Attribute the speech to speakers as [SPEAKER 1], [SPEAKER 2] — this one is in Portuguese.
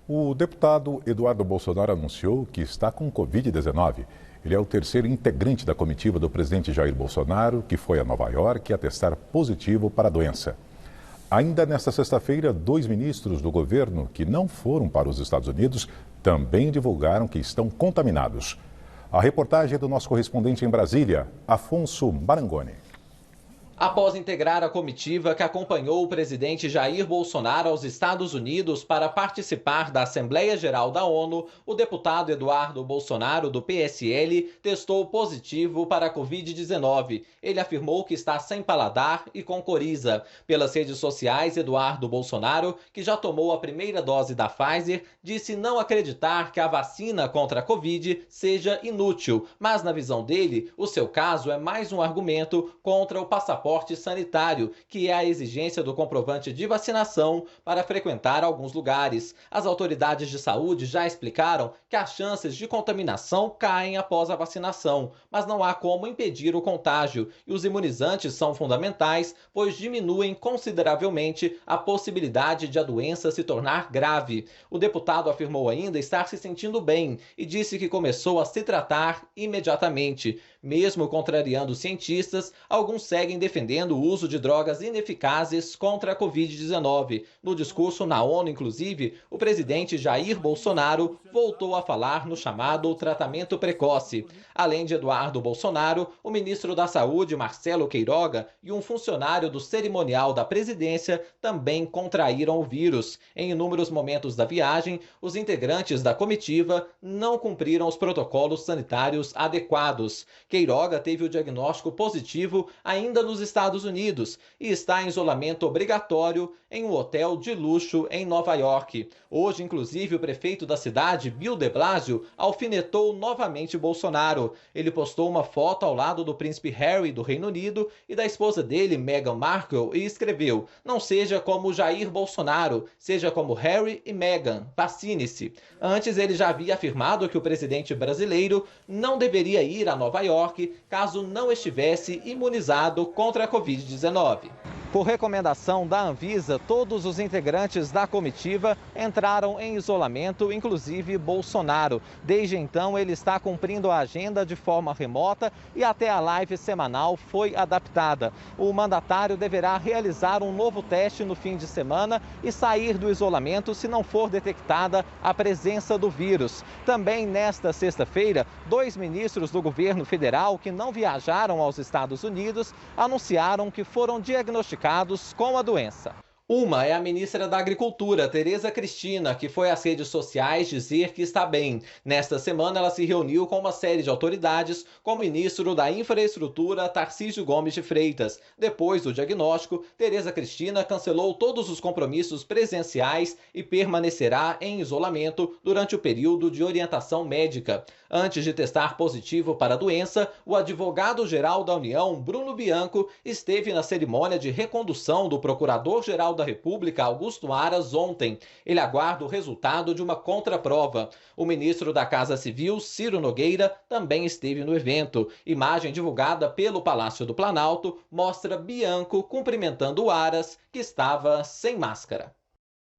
[SPEAKER 1] O deputado Eduardo Bolsonaro anunciou que está com Covid-19. Ele é o terceiro integrante da comitiva do presidente Jair Bolsonaro, que foi a Nova York atestar positivo para a doença. Ainda nesta sexta-feira, 2 ministros do governo que não foram para os Estados Unidos também divulgaram que estão contaminados. A reportagem é do nosso correspondente em Brasília, Afonso Marangoni.
[SPEAKER 2] Após integrar a comitiva que acompanhou o presidente Jair Bolsonaro aos Estados Unidos para participar da Assembleia Geral da ONU, o deputado Eduardo Bolsonaro, do PSL, testou positivo para a Covid-19. Ele afirmou que está sem paladar e com coriza. Pelas redes sociais, Eduardo Bolsonaro, que já tomou a primeira dose da Pfizer, disse não acreditar que a vacina contra a Covid seja inútil, mas na visão dele, o seu caso é mais um argumento contra o passaporte sanitário, que é a exigência do comprovante de vacinação para frequentar alguns lugares. As autoridades de saúde já explicaram que as chances de contaminação caem após a vacinação, mas não há como impedir o contágio, e os imunizantes são fundamentais, pois diminuem consideravelmente a possibilidade de a doença se tornar grave. O deputado afirmou ainda estar se sentindo bem e disse que começou a se tratar imediatamente. Mesmo contrariando os cientistas, alguns seguem defendendo o uso de drogas ineficazes contra a Covid-19. No discurso na ONU, inclusive, o presidente Jair Bolsonaro voltou a falar no chamado tratamento precoce. Além de Eduardo Bolsonaro, o ministro da Saúde, Marcelo Queiroga, e um funcionário do cerimonial da presidência também contraíram o vírus. Em inúmeros momentos da viagem, os integrantes da comitiva não cumpriram os protocolos sanitários adequados. Queiroga teve o diagnóstico positivo ainda nos Estados Unidos e está em isolamento obrigatório em um hotel de luxo em Nova York. Hoje, inclusive, o prefeito da cidade, Bill de Blasio, alfinetou novamente Bolsonaro. Ele postou uma foto ao lado do príncipe Harry do Reino Unido e da esposa dele, Meghan Markle, e escreveu: "Não seja como Jair Bolsonaro, seja como Harry e Meghan, vacine-se". Antes, ele já havia afirmado que o presidente brasileiro não deveria ir a Nova York caso não estivesse imunizado contra a Covid-19. Por recomendação da Anvisa, todos os integrantes da comitiva entraram em isolamento, inclusive Bolsonaro. Desde então, ele está cumprindo a agenda de forma remota e até a live semanal foi adaptada. O mandatário deverá realizar um novo teste no fim de semana e sair do isolamento se não for detectada a presença do vírus. Também nesta sexta-feira, 2 ministros do governo federal que não viajaram aos Estados Unidos anunciaram que foram diagnosticados com a doença. Uma é a ministra da Agricultura, Tereza Cristina, que foi às redes sociais dizer que está bem. Nesta semana, ela se reuniu com uma série de autoridades, como o ministro da Infraestrutura, Tarcísio Gomes de Freitas. Depois do diagnóstico, Tereza Cristina cancelou todos os compromissos presenciais e permanecerá em isolamento durante o período de orientação médica. Antes de testar positivo para a doença, o advogado-geral da União, Bruno Bianco, esteve na cerimônia de recondução do Procurador-Geral da República, Augusto Aras, ontem. Ele aguarda o resultado de uma contraprova. O ministro da Casa Civil, Ciro Nogueira, também esteve no evento. Imagem divulgada pelo Palácio do Planalto mostra Bianco cumprimentando Aras, que estava sem máscara.